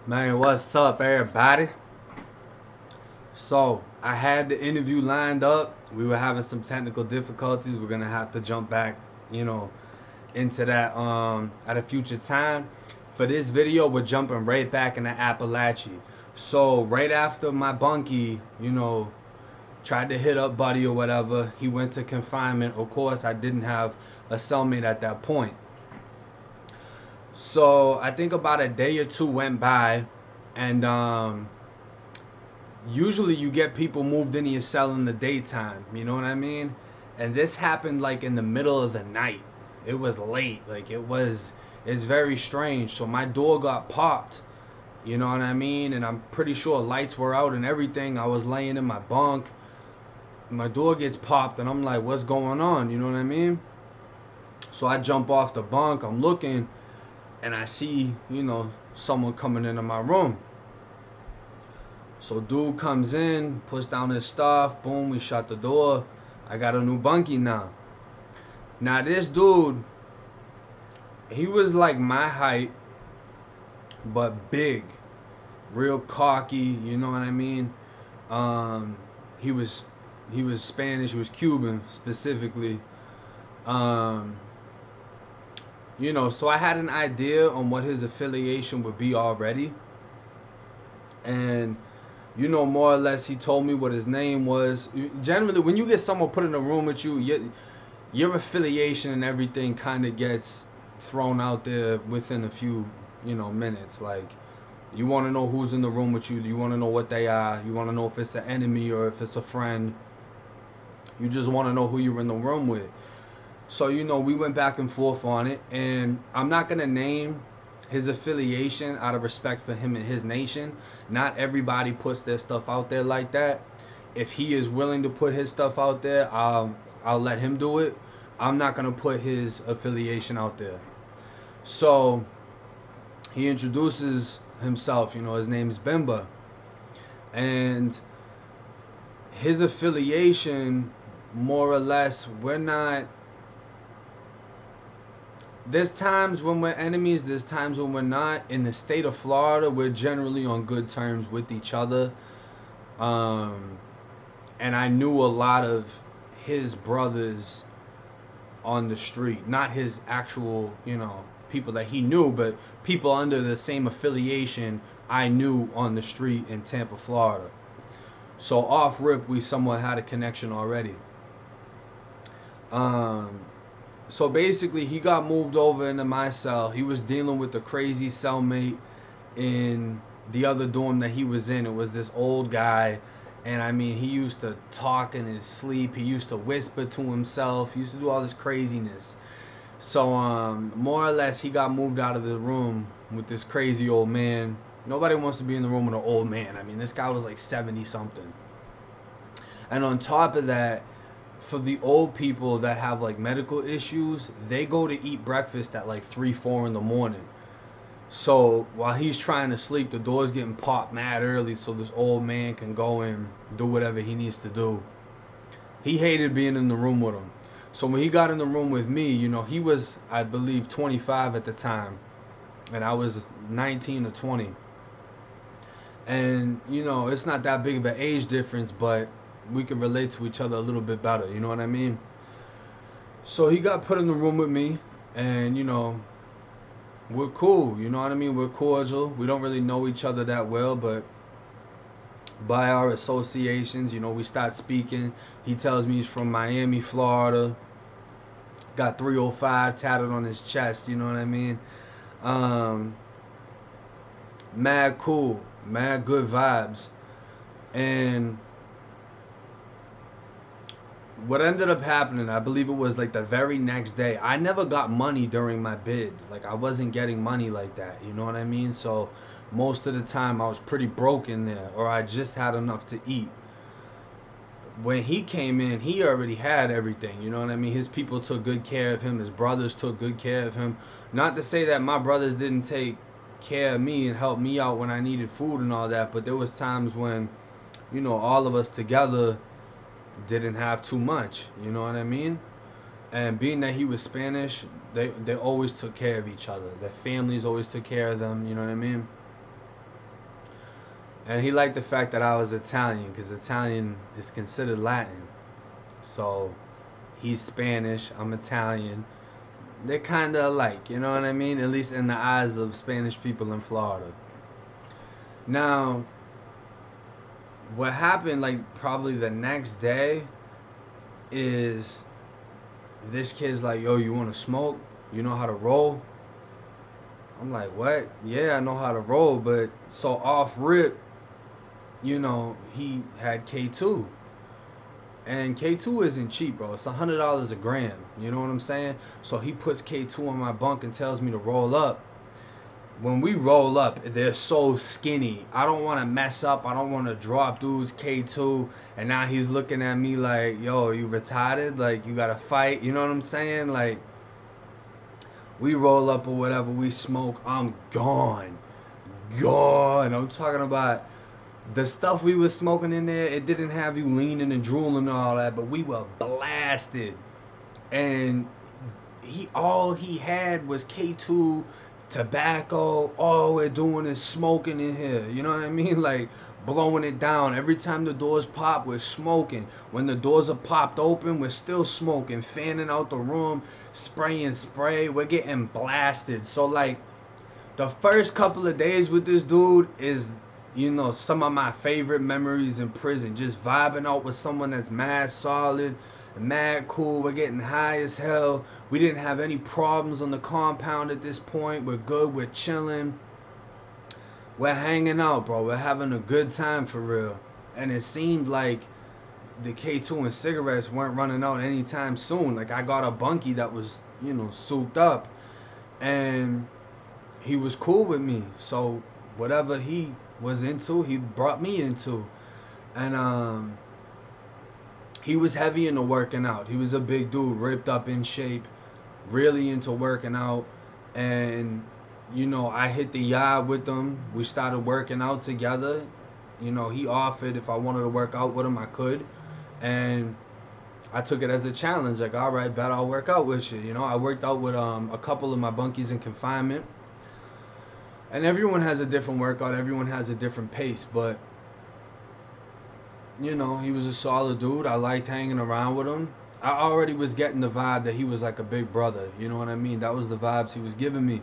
Man, what's up, everybody? So, I had the interview lined up. We were having some technical difficulties. We're gonna have to jump back, you know, into that at a future time. For this video, we're jumping right back into Appalachia. So, right after my bunkie, tried to hit up Buddy or whatever, he went to confinement. Of course, I didn't have a cellmate at that point. So, I think about a day or two went by, and usually you get people moved into your cell in the daytime, you know what I mean? And this happened like in the middle of the night. It was late, it's very strange. So my door got popped, you know what I mean? And I'm pretty sure lights were out and everything. I was laying in my bunk. My door gets popped and I'm like, what's going on? You know what I mean? So I jump off the bunk, I'm looking and I see, someone coming into my room. So dude comes in, puts down his stuff, boom, we shut the door. I got a new bunkie now. Now this dude, he was like my height, but big, real cocky, you know what I mean? Um, he was he was Spanish, he was Cuban specifically. Um, so I had an idea on what his affiliation would be already. And more or less, he told me what his name was. Generally, when you get someone put in a room with you, your affiliation and everything kind of gets thrown out there within a few, minutes. Like, you want to know who's in the room with you. You want to know what they are. You want to know if it's an enemy or if it's a friend. You just want to know who you're in the room with. So, we went back and forth on it. And I'm not going to name his affiliation out of respect for him and his nation. Not everybody puts their stuff out there like that. If he is willing to put his stuff out there, I'll let him do it. I'm not gonna put his affiliation out there. So he introduces himself. His name's Bimba, and his affiliation, more or less, we're not. There's times when we're enemies. There's times when we're not. In the state of Florida, we're generally on good terms with each other. Um, and I knew a lot of his brothers on the street, not his actual, people that he knew, but people under the same affiliation I knew on the street in Tampa, Florida. So off rip, we somewhat had a connection already. Um, so basically, he got moved over into my cell. He was dealing with a crazy cellmate in the other dorm that he was in. It was this old guy, and I mean, he used to talk in his sleep. He used to whisper to himself. He used to do all this craziness. So, more or less, he got moved out of the room with this crazy old man. Nobody wants to be in the room with an old man. I mean, this guy was like 70 something. And on top of that, for the old people that have like medical issues, they go to eat breakfast at like 3, 4 in the morning. So while he's trying to sleep, the door's getting popped mad early so this old man can go and do whatever he needs to do. He hated being in the room with him. So when he got in the room with me, he was, I believe, 25 at the time. And I was 19 or 20. And, it's not that big of an age difference, but we can relate to each other a little bit better. You know what I mean? So he got put in the room with me. And, we're cool. You know what I mean? We're cordial. We don't really know each other that well, but by our associations, we start speaking. He tells me he's from Miami, Florida. Got 305 tatted on his chest, you know what I mean? Um, Mad cool, mad good vibes. And what ended up happening, I believe it was like the very next day. I never got money during my bid. Like, I wasn't getting money like that, you know what I mean? So most of the time I was pretty broke in there, or I just had enough to eat. When he came in, he already had everything. You know what I mean? His people took good care of him. His brothers took good care of him. Not to say that my brothers didn't take care of me and help me out when I needed food and all that, but there was times when, all of us together didn't have too much. You know what I mean? And being that he was Spanish, they always took care of each other. Their families always took care of them. You know what I mean? And he liked the fact that I was Italian because Italian is considered Latin. So he's Spanish, I'm Italian. They're kind of alike, you know what I mean? At least in the eyes of Spanish people in Florida. Now, what happened, like, probably the next day is this kid's like, yo, you want to smoke? You know how to roll? I'm like, what? Yeah, I know how to roll, but so off rip, he had K2. And K2 isn't cheap, bro. It's $100 a gram. You know what I'm saying? So he puts K2 on my bunk and tells me to roll up. When we roll up, they're so skinny. I don't want to mess up. I don't want to drop dudes K2. And now he's looking at me like, yo, you retarded? Like, you got to fight? You know what I'm saying? Like, we roll up or whatever. We smoke. I'm gone. Gone. I'm talking about the stuff we was smoking in there. It didn't have you leaning and drooling and all that. But we were blasted. And all he had was K2, tobacco. All we're doing is smoking in here. You know what I mean? Like blowing it down. Every time the doors pop, we're smoking. When the doors are popped open, we're still smoking, fanning out the room, spraying spray. We're getting blasted. So like the first couple of days with this dude is some of my favorite memories in prison. Just vibing out with someone that's mad solid, mad cool. We're getting high as hell. We didn't have any problems on the compound at this point. We're good. We're chilling. We're hanging out, bro. We're having a good time for real. And it seemed like the K2 and cigarettes weren't running out anytime soon. Like I got a bunkie that was, souped up. And he was cool with me. So whatever he was into, he brought me into. And he was heavy into working out. He was a big dude, ripped up, in shape, really into working out. And I hit the yard with him. We started working out together. He offered if I wanted to work out with him, I could. And I took it as a challenge. Like, all right, bet I'll work out with you. I worked out with a couple of my bunkies in confinement. And everyone has a different workout. Everyone has a different pace. But, he was a solid dude. I liked hanging around with him. I already was getting the vibe that he was like a big brother. You know what I mean? That was the vibes he was giving me.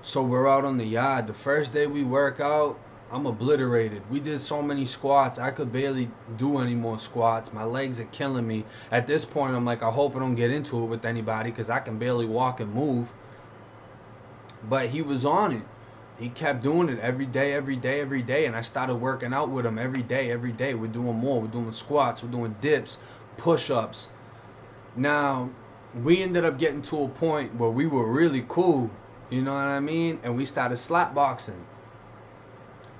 So we're out on the yard. The first day we work out, I'm obliterated. We did so many squats. I could barely do any more squats. My legs are killing me. At this point, I'm like, I hope I don't get into it with anybody because I can barely walk and move. But he was on it. He kept doing it every day, every day, every day. And I started working out with him every day, every day. We're doing more. We're doing squats. We're doing dips, push-ups. Now, we ended up getting to a point where we were really cool. You know what I mean? And we started slap boxing.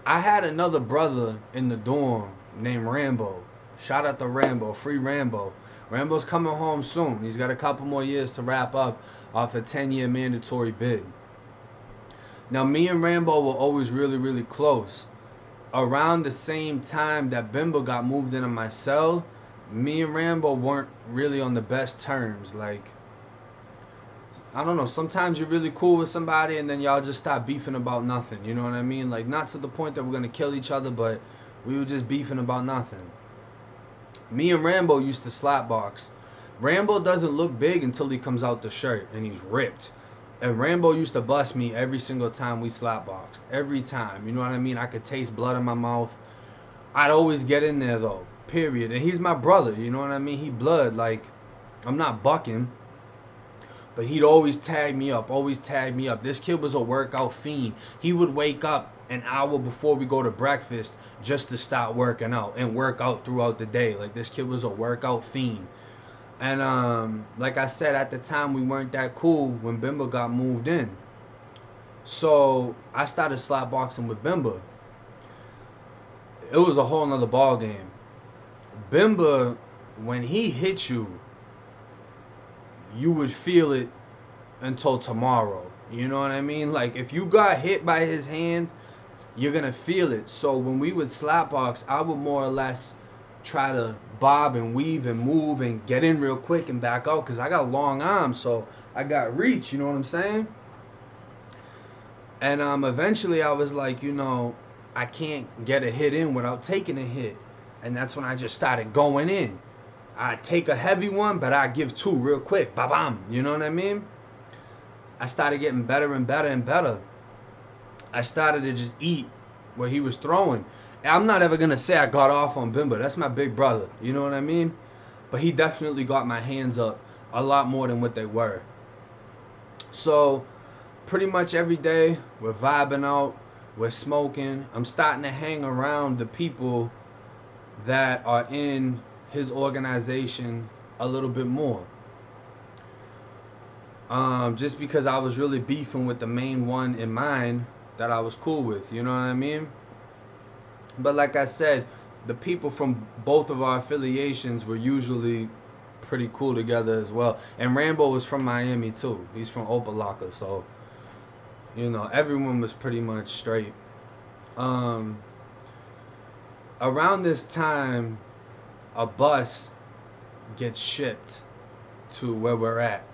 I had another brother in the dorm named Rambo. Shout out to Rambo. Free Rambo. Rambo's coming home soon. He's got a couple more years to wrap up off a 10-year mandatory bid. Now, me and Rambo were always really, really close. Around the same time that Bimbo got moved into my cell, me and Rambo weren't really on the best terms. Like, I don't know, sometimes you're really cool with somebody and then y'all just stop beefing about nothing. You know what I mean? Like, not to the point that we're going to kill each other, but we were just beefing about nothing. Me and Rambo used to slap box. Rambo doesn't look big until he comes out the shirt and he's ripped. And Rambo used to bust me every single time we slap boxed. Every time. You know what I mean? I could taste blood in my mouth. I'd always get in there though. Period. And he's my brother. You know what I mean? He blood. Like, I'm not bucking. But he'd always tag me up. Always tag me up. This kid was a workout fiend. He would wake up an hour before we go to breakfast just to start working out. And work out throughout the day. Like, this kid was a workout fiend. And like I said, at the time we weren't that cool when Bimba got moved in. So I started slap boxing with Bimba. It was a whole nother ball game. Bimba, when he hit you, you would feel it until tomorrow. You know what I mean? Like if you got hit by his hand, you're gonna feel it. So when we would slap box, I would more or less try to bob and weave and move and get in real quick and back out because I got long arms, so I got reach, you know what I'm saying? And eventually I was like, I can't get a hit in without taking a hit. And that's when I just started going in. I take a heavy one, but I give two real quick. Ba-bam. You know what I mean? I started getting better and better and better. I started to just eat what he was throwing. And I'm not ever going to say I got off on Bimba. That's my big brother. You know what I mean? But he definitely got my hands up a lot more than what they were. So pretty much every day we're vibing out, we're smoking. I'm starting to hang around the people that are in his organization a little bit more. Just because I was really beefing with the main one in mind that I was cool with, you know what I mean? But like I said, the people from both of our affiliations were usually pretty cool together as well. And Rambo was from Miami too. He's from Opalaka, so you know, everyone was pretty much straight. Around this time, a bus gets shipped to where we're at.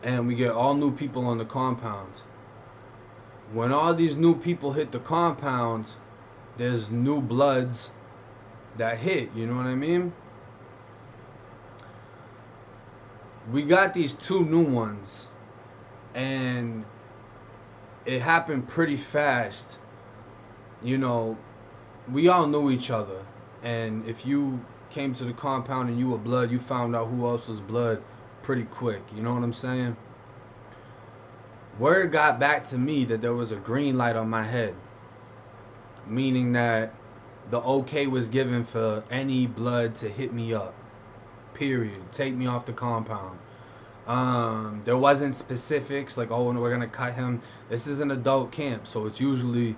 And we get all new people on the compounds. When all these new people hit the compounds, there's new bloods that hit, you know what I mean? We got these two new ones, and it happened pretty fast. You know, we all knew each other, and if you came to the compound and you were blood, you found out who else was blood pretty quick, you know what I'm saying? Word got back to me that there was a green light on my head, meaning that the okay was given for any blood to hit me up, period. Take me off the compound. There wasn't specifics like, oh, we're gonna cut him. This is an adult camp, so it's usually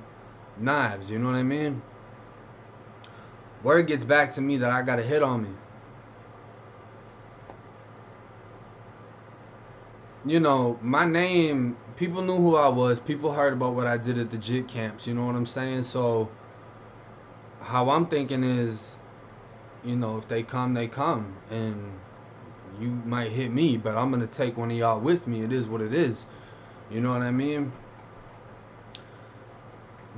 knives, you know what I mean? Word gets back to me that I got a hit on me. You know, my name, people knew who I was. People heard about what I did at the JIT camps, you know what I'm saying? So how I'm thinking is, you know, if they come, they come. And you might hit me, but I'm going to take one of y'all with me. It is what it is. You know what I mean?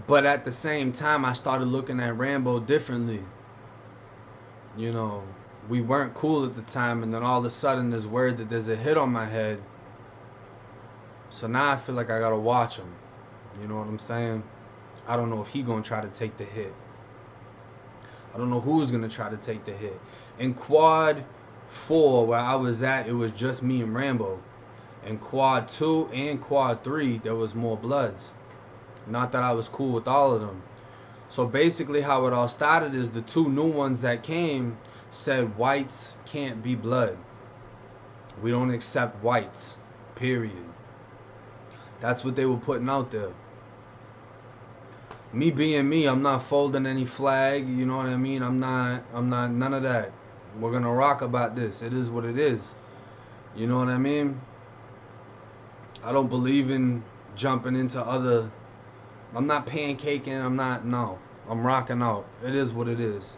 But at the same time, I started looking at Rambo differently. You know, we weren't cool at the time, and then all of a sudden there's word that there's a hit on my head. So now I feel like I gotta watch him. You know what I'm saying? I don't know if he gonna try to take the hit. I don't know who's gonna try to take the hit. In quad 4, where I was at, it was just me and Rambo. In quad 2 and quad 3, there was more bloods. Not that I was cool with all of them. So basically how it all started is the two new ones that came said whites can't be blood. We don't accept whites, period. That's what they were putting out there. Me being me, I'm not folding any flag, you know what I mean? I'm not none of that. We're gonna rock about this. It is what it is. You know what I mean? I don't believe in jumping into other, I'm not pancaking, no. I'm rocking out. It is what it is.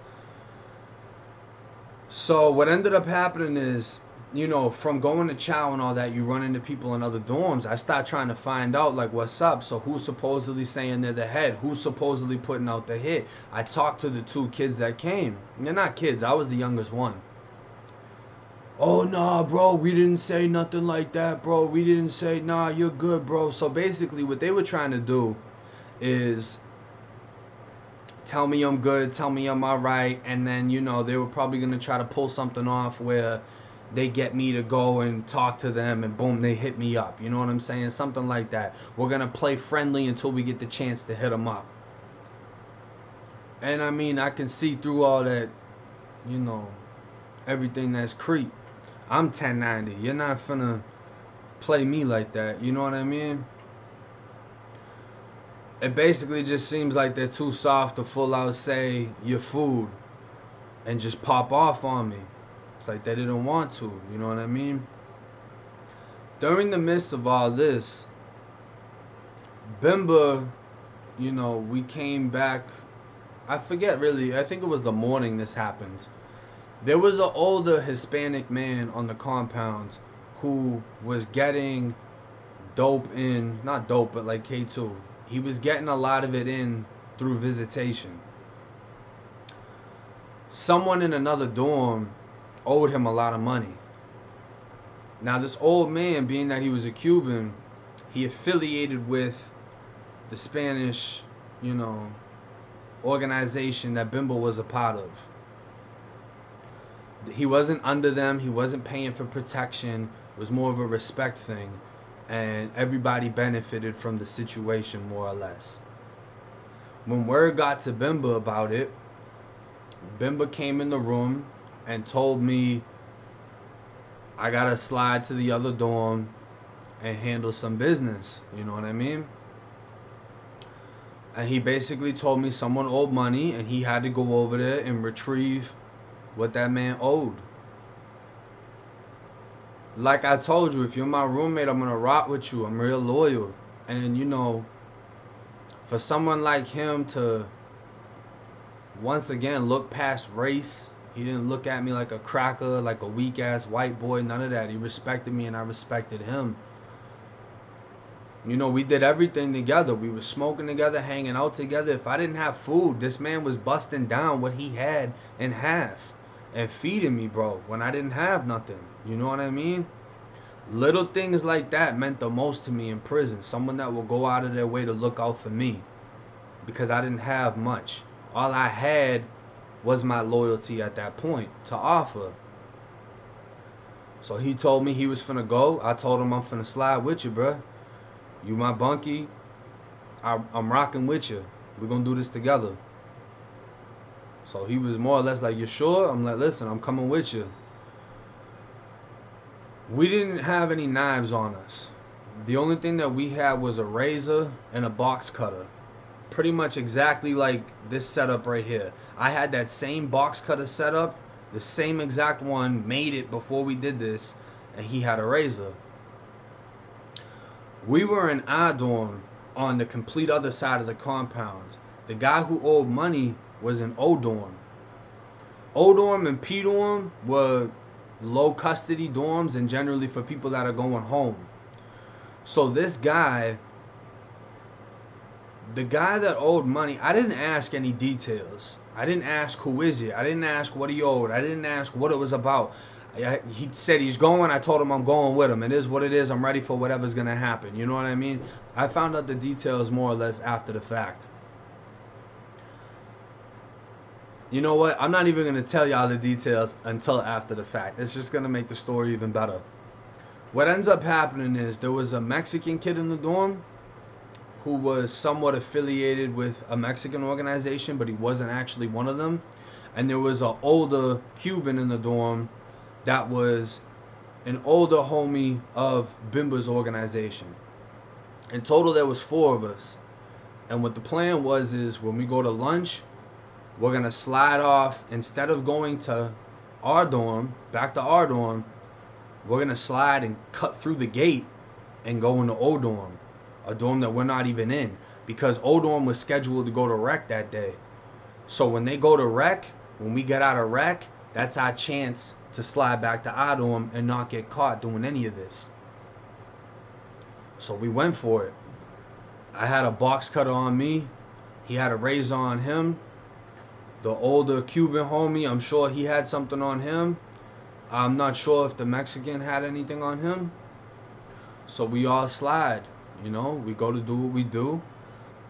So what ended up happening is, you know, from going to chow and all that, you run into people in other dorms. I start trying to find out, like, what's up? So who's supposedly saying they're the head? Who's supposedly putting out the hit? I talked to the two kids that came. They're not kids. I was the youngest one. Oh, nah, bro, we didn't say nothing like that, bro. We didn't say, nah, you're good, bro. So basically what they were trying to do is tell me I'm good, tell me I'm all right, and then, you know, they were probably going to try to pull something off where they get me to go and talk to them, and boom, they hit me up. You know what I'm saying? Something like that. We're going to play friendly until we get the chance to hit them up. And I mean, I can see through all that, you know, everything that's creep. I'm 1090. You're not finna play me like that. You know what I mean? It basically just seems like they're too soft to full out say your food and just pop off on me. It's like they didn't want to, you know what I mean? During the midst of all this, Bimba, you know, we came back, I forget really, I think it was the morning this happened. There was an older Hispanic man on the compound who was getting dope in, not dope, but like K2. he was getting a lot of it in through visitation. Someone in another dorm owed him a lot of money. Now this old man, being that he was a Cuban, he affiliated with the Spanish, you know, organization that Bimbo was a part of. He wasn't under them. He wasn't paying for protection. It was more of a respect thing. And everybody benefited from the situation, more or less. When word got to Bimba about it, Bimba came in the room and told me I gotta slide to the other dorm and handle some business. You know what I mean? And he basically told me someone owed money and he had to go over there and retrieve what that man owed. Like I told you, if you're my roommate, I'm gonna rock with you. I'm real loyal. And you know, for someone like him to once again look past race, he didn't look at me like a cracker, like a weak ass white boy, none of that. He respected me and I respected him. You know, we did everything together. We were smoking together, hanging out together. If I didn't have food, this man was busting down what he had in half and feeding me, bro, when I didn't have nothing. You know what I mean? Little things like that meant the most to me in prison. Someone that will go out of their way to look out for me because I didn't have much. All I had was my loyalty at that point to offer. So he told me he was finna go. I told him I'm finna slide with you, bruh. You my bunkie. I'm rocking with you. We're gonna do this together. So he was more or less like, you sure? I'm like, listen, I'm coming with you. We didn't have any knives on us. The only thing that we had was a razor and a box cutter. Pretty much exactly like this setup right here. I had that same box cutter setup, the same exact one, made it before we did this, and he had a razor. We were in our dorm on the complete other side of the compound. The guy who owed money was in O dorm. O dorm and P dorm were low custody dorms and generally for people that are going home. So this guy, the guy that owed money, I didn't ask any details. I didn't ask who is it. I didn't ask what he owed. I didn't ask what it was about. He said he's going. I told him I'm going with him. It is what it is. I'm ready for whatever's going to happen. You know what I mean? I found out the details more or less after the fact. You know what? I'm not even going to tell y'all the details until after the fact. It's just going to make the story even better. What ends up happening is there was a Mexican kid in the dorm who was somewhat affiliated with a Mexican organization, but he wasn't actually one of them. And there was an older Cuban in the dorm that was an older homie of Bimba's organization. In total, there was 4 of us. And what the plan was is when we go to lunch, we're going to slide off. Instead of going to our dorm, back to our dorm, we're going to slide and cut through the gate and go into O dorm, a dorm that we're not even in. Because O dorm was scheduled to go to rec that day. So when they go to rec, when we get out of rec, that's our chance to slide back to our dorm and not get caught doing any of this. So we went for it. I had a box cutter on me. He had a razor on him. The older Cuban homie, I'm sure he had something on him. I'm not sure if the Mexican had anything on him. So we all slide. You know, we go to do what we do.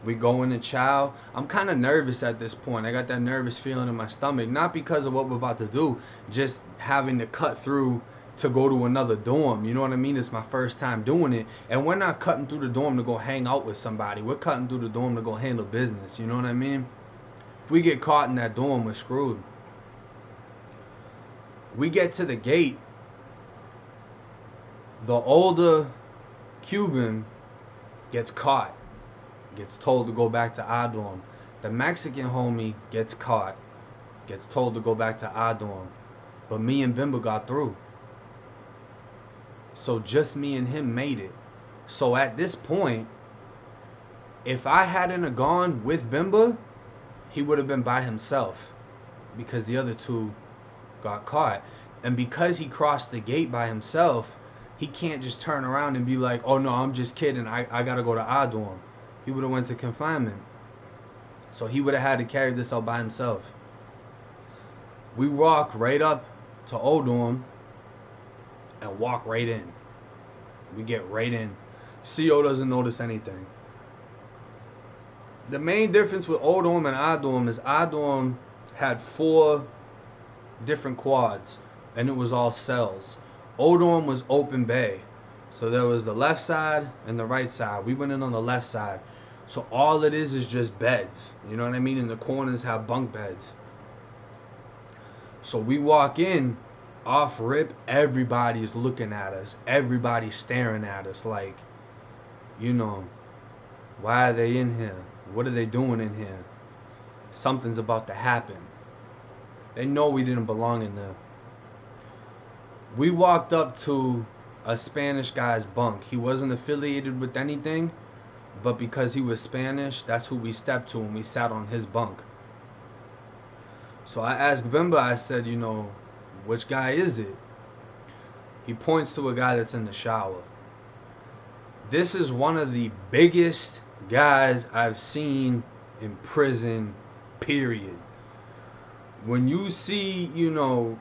We go in the chow. I'm kind of nervous at this point. I got that nervous feeling in my stomach. Not because of what we're about to do. Just having to cut through to go to another dorm. You know what I mean? It's my first time doing it. And we're not cutting through the dorm to go hang out with somebody. We're cutting through the dorm to go handle business. You know what I mean? If we get caught in that dorm, we're screwed. We get to the gate. The older Cuban gets caught. Gets told to go back to our dorm. The Mexican homie gets caught. Gets told to go back to our dorm. But me and Bimba got through. So just me and him made it. So at this point, if I hadn't gone with Bimba, he would have been by himself. Because the other 2 got caught. And because he crossed the gate by himself, he can't just turn around and be like, oh no, I'm just kidding. I gotta go to our dorm. he would have went to confinement. So he would have had to carry this out by himself. We walk right up to Old Dorm and walk right in. We get right in. CO doesn't notice anything. The main difference with Old Dorm and I Dorm is I Dorm had 4 different quads, and it was all cells. Old Dorm was open bay. So there was the left side and the right side. We went in on the left side. So all it is just beds. You know what I mean? And the corners have bunk beds. So we walk in, off rip, everybody's looking at us. Everybody's staring at us like, you know, why are they in here? What are they doing in here? Something's about to happen. They know we didn't belong in there. We walked up to a Spanish guy's bunk. He wasn't affiliated with anything, but because he was Spanish, that's who we stepped to, and we sat on his bunk. So I asked Bimba, I said, you know, which guy is it? He points to a guy that's in the shower. This is one of the biggest guys I've seen in prison, period. When you see, you know,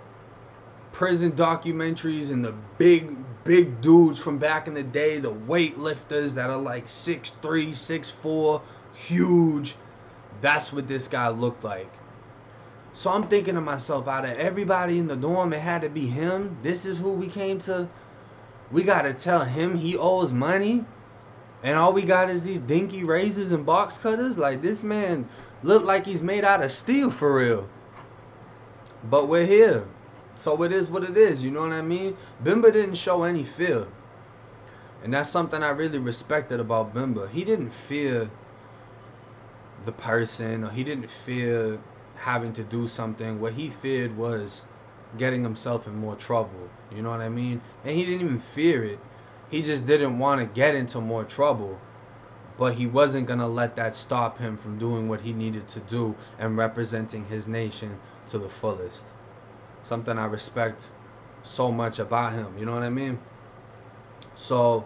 prison documentaries and the big dudes from back in the day, the weightlifters that are like 6'3", 6'4", huge, that's what this guy looked like. So I'm thinking to myself, out of everybody in the dorm, it had to be him. This is who we came to. We got to tell him he owes money, and all we got is these dinky razors and box cutters. Like, this man looked like he's made out of steel for real. But we're here. So it is what it is, you know what I mean? Bimba didn't show any fear. And that's something I really respected about Bimba. He didn't fear the person, or he didn't fear having to do something. What he feared was getting himself in more trouble, you know what I mean? And he didn't even fear it. He just didn't want to get into more trouble. But he wasn't going to let that stop him from doing what he needed to do and representing his nation to the fullest. Something I respect so much about him, you know what I mean? So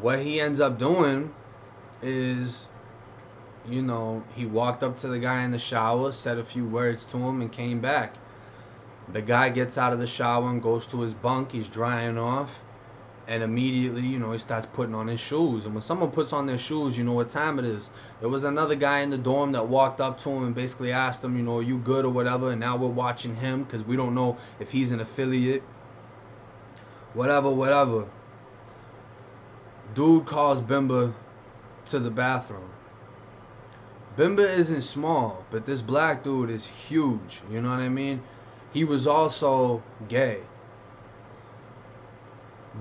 what he ends up doing is, you know, he walked up to the guy in the shower, said a few words to him, and came back. The guy gets out of the shower and goes to his bunk. He's drying off, and immediately, you know, he starts putting on his shoes. And when someone puts on their shoes, you know what time it is. There was another guy in the dorm that walked up to him and basically asked him, you know, are you good or whatever? And now we're watching him because we don't know if he's an affiliate. Whatever. Dude calls Bimba to the bathroom. Bimba isn't small, but this black dude is huge, you know what I mean? He was also gay.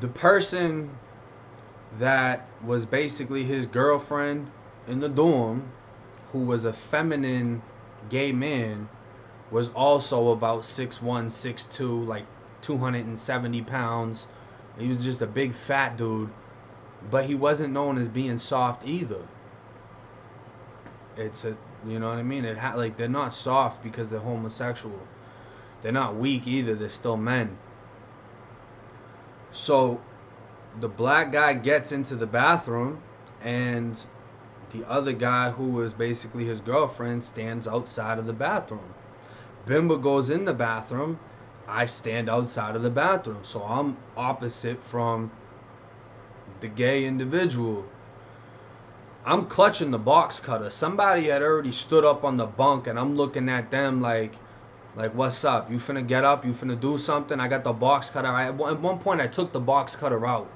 The person that was basically his girlfriend in the dorm, who was a feminine gay man, was also about 6'1", 6'2", like 270 pounds. He was just a big fat dude, but he wasn't known as being soft either. It's a, you know what I mean? Like, they're not soft because they're homosexual. They're not weak either. They're still men. So the black guy gets into the bathroom, and the other guy, who was basically his girlfriend, stands outside of the bathroom. Bimba goes in the bathroom. I stand outside of the bathroom. So I'm opposite from the gay individual. I'm clutching the box cutter. Somebody had already stood up on the bunk, and I'm looking at them like what's up? You finna get up? You finna do something? I got the box cutter. At one point, I took the box cutter out.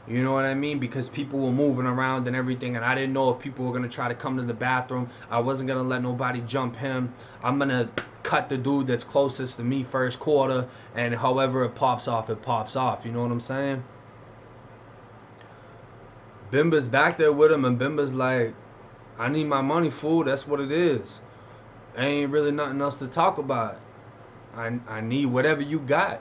You know what I mean? Because people were moving around and everything, and I didn't know if people were going to try to come to the bathroom. I wasn't going to let nobody jump him. I'm going to cut the dude that's closest to me first quarter, and however it pops off, it pops off. You know what I'm saying? Bimba's back there with him, and Bimba's like, I need my money, fool. That's what it is. Ain't really nothing else to talk about. I need whatever you got.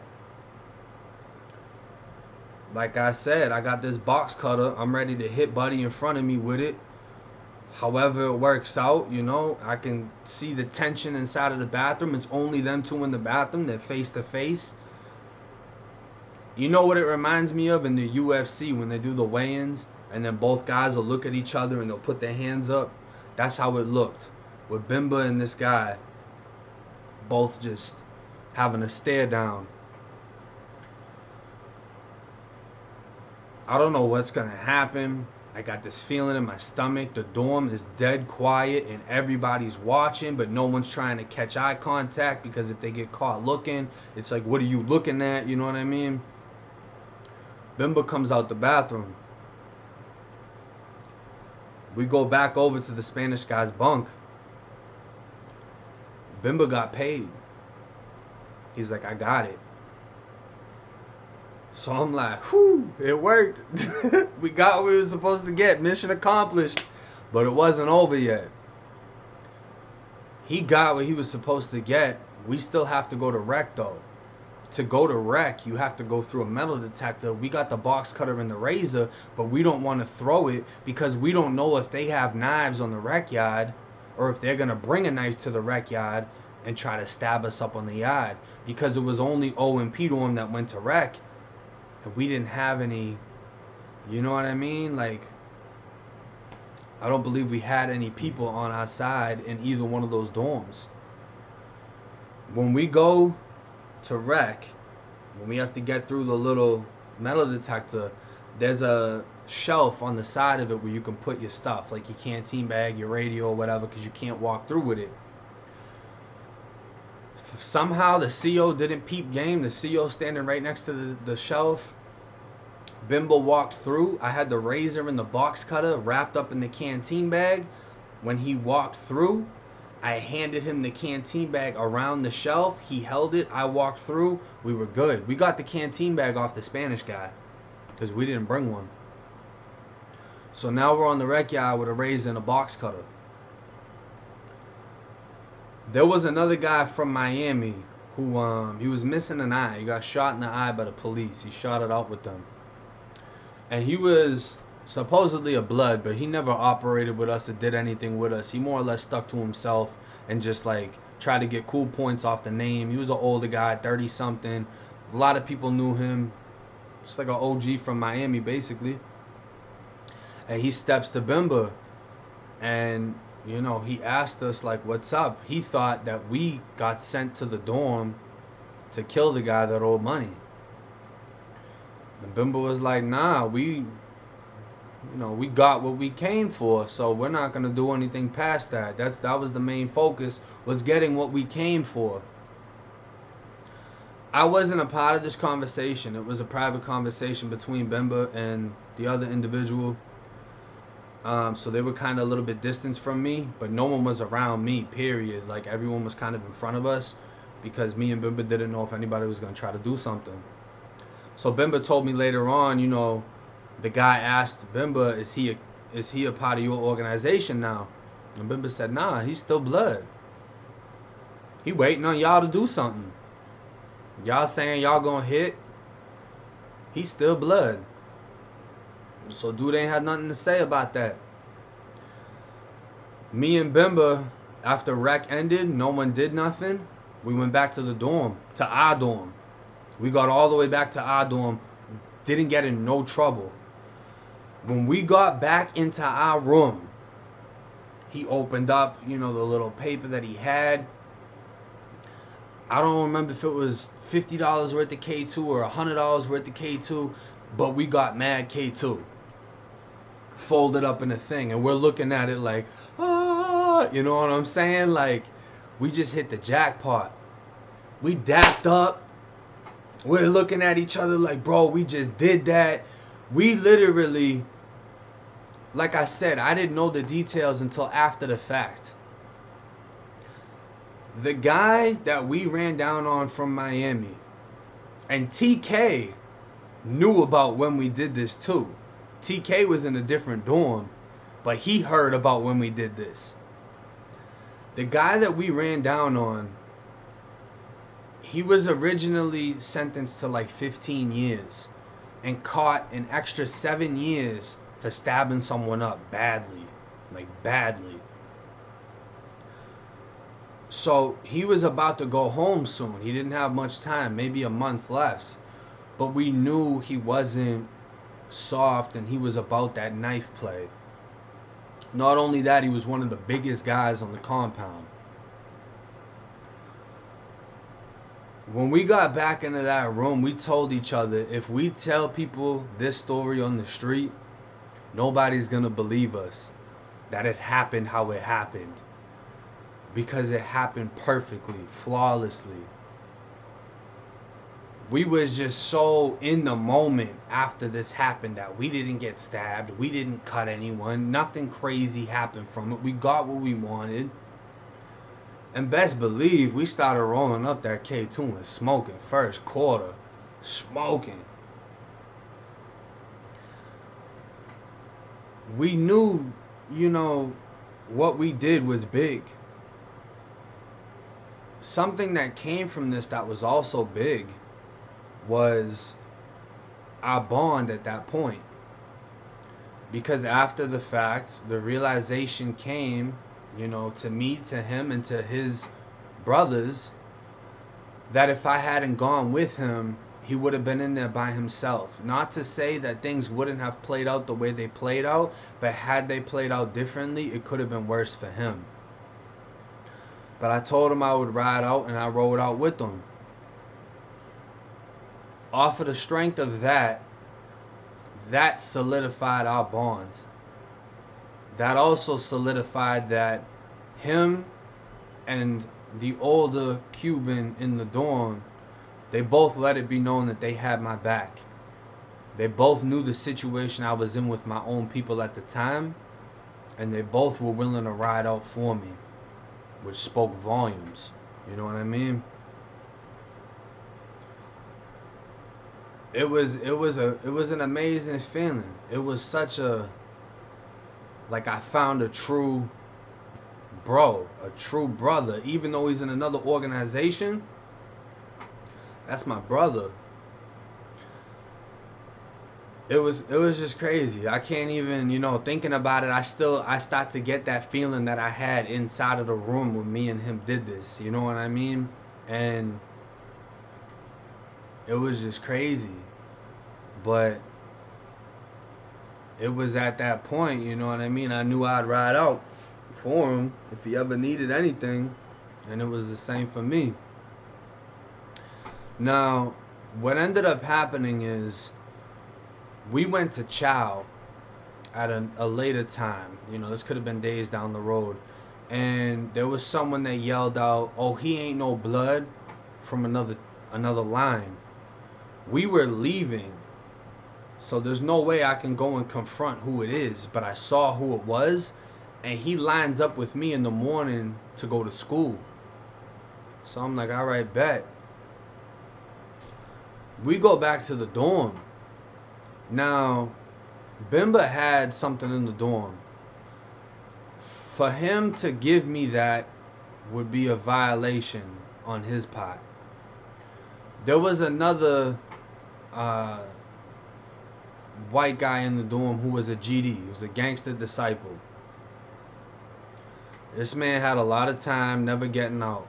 Like I said, I got this box cutter. I'm ready to hit Buddy in front of me with it. However it works out, you know, I can see the tension inside of the bathroom. It's only them two in the bathroom. They're face to face. You know what it reminds me of in the UFC when they do the weigh-ins? and then both guys will look at each other and they'll put their hands up. That's how it looked with Bimba and this guy both just having a stare down. I don't know what's gonna happen. I got this feeling in my stomach. The dorm is dead quiet and everybody's watching, but no one's trying to catch eye contact, because if they get caught looking, it's like, what are you looking at? You know what I mean? Bimba comes out the bathroom. We go back over to the Spanish guy's bunk. Bimba got paid. He's like, I got it. So I'm like, whew, it worked. We got what we were supposed to get. Mission accomplished. But it wasn't over yet. He got what he was supposed to get. We still have to go to rec though. To go to rec, you have to go through a metal detector. We got the box cutter and the razor, but we don't want to throw it because we don't know if they have knives on the rec yard, or if they're going to bring a knife to the rec yard and try to stab us up on the yard. Because it was only O and P dorm that went to rec. And we didn't have any, you know what I mean? Like, I don't believe we had any people on our side in either one of those dorms. When we go to rec, when we have to get through the little metal detector, there's a shelf on the side of it where you can put your stuff, like your canteen bag, your radio, or whatever, because you can't walk through with it. Somehow the CO didn't peep game. The CO standing right next to the shelf. Bimba walked through. I had the razor and the box cutter wrapped up in the canteen bag. When he walked through, I handed him the canteen bag around the shelf. He held it. I walked through. We were good. We got the canteen bag off the Spanish guy because we didn't bring one. So now we're on the rec yard with a razor and a box cutter. There was another guy from Miami who he was missing an eye. He got shot in the eye by the police. He shot it out with them. And he was supposedly a blood, but he never operated with us or did anything with us. He more or less stuck to himself and just like tried to get cool points off the name. He was an older guy, 30 something. A lot of people knew him. Just like an OG from Miami basically. And he steps to Bimba and, you know, he asked us like, what's up? He thought that we got sent to the dorm to kill the guy that owed money. And Bimba was like, nah, we got what we came for, so we're not gonna do anything past that. That was the main focus, was getting what we came for. I wasn't a part of this conversation. It was a private conversation between Bimba and the other individual. So they were kind of a little bit distant from me, but no one was around me, period. Like, everyone was kind of in front of us because me and Bimba didn't know if anybody was going to try to do something. So Bimba told me later on, you know, the guy asked Bimba, is he a part of your organization now? And Bimba said, nah, he's still blood. He waiting on y'all to do something. Y'all saying y'all gonna hit, he's still blood. So dude ain't had nothing to say about that. Me and Bimba, after rec ended, no one did nothing. We went back to the dorm, to our dorm. We got all the way back to our dorm, didn't get in no trouble. When we got back into our room, he opened up, you know, the little paper that he had. I don't remember if it was $50 worth of K2 or $100 worth of K2, but we got mad K2 folded up in a thing, and we're looking at it like, ah, you know what I'm saying? Like, we just hit the jackpot. We dapped up. We're looking at each other like, bro, we just did that. We literally, like I said, I didn't know the details until after the fact. The guy that we ran down on from Miami, and TK knew about when we did this too. TK was in a different dorm, but he heard about when we did this. The guy that we ran down on, he was originally sentenced to like 15 years and caught an extra 7 years for stabbing someone up badly, like badly. So he was about to go home soon. He didn't have much time, maybe a month left. But we knew he wasn't soft, and he was about that knife play. Not only that, he was one of the biggest guys on the compound. When we got back into that room, we told each other, if we tell people this story on the street, nobody's gonna believe us that it happened how it happened, because it happened perfectly, flawlessly. We was just so in the moment after this happened that we didn't get stabbed, we didn't cut anyone, nothing crazy happened from it. We got what we wanted. And best believe we started rolling up that K2 and smoking first quarter. Smoking. We knew, what we did was big. Something that came from this that was also big was our bond at that point. Because after the fact, the realization came, to me, to him, and to his brothers, that if I hadn't gone with him, he would have been in there by himself. Not to say that things wouldn't have played out the way they played out, but had they played out differently, it could have been worse for him. But I told him I would ride out, and I rode out with him. Off of the strength of that solidified our bond. That also solidified that him and the older Cuban in the dorm, they both let it be known that they had my back. They both knew the situation I was in with my own people at the time, and they both were willing to ride out for me, which spoke volumes. You know what I mean? It was an amazing feeling. It was such a, like, I found a true bro, a true brother. Even though he's in another organization, that's my brother. It was just crazy. I can't even, thinking about it, I start to get that feeling that I had inside of the room when me and him did this. You know what I mean? And it was just crazy. But it was at that point, you know what I mean? I knew I'd ride out for him if he ever needed anything, and it was the same for me. Now, what ended up happening is we went to chow at a later time. This could have been days down the road. And there was someone that yelled out, "Oh, he ain't no blood," from another line. We were leaving, so there's no way I can go and confront who it is. But I saw who it was, and he lines up with me in the morning to go to school. So I'm like, all right, bet. We go back to the dorm. Now, Bimba had something in the dorm. For him to give me that would be a violation on his part. There was another white guy in the dorm who was a GD. He was a gangster disciple. This man had a lot of time, never getting out.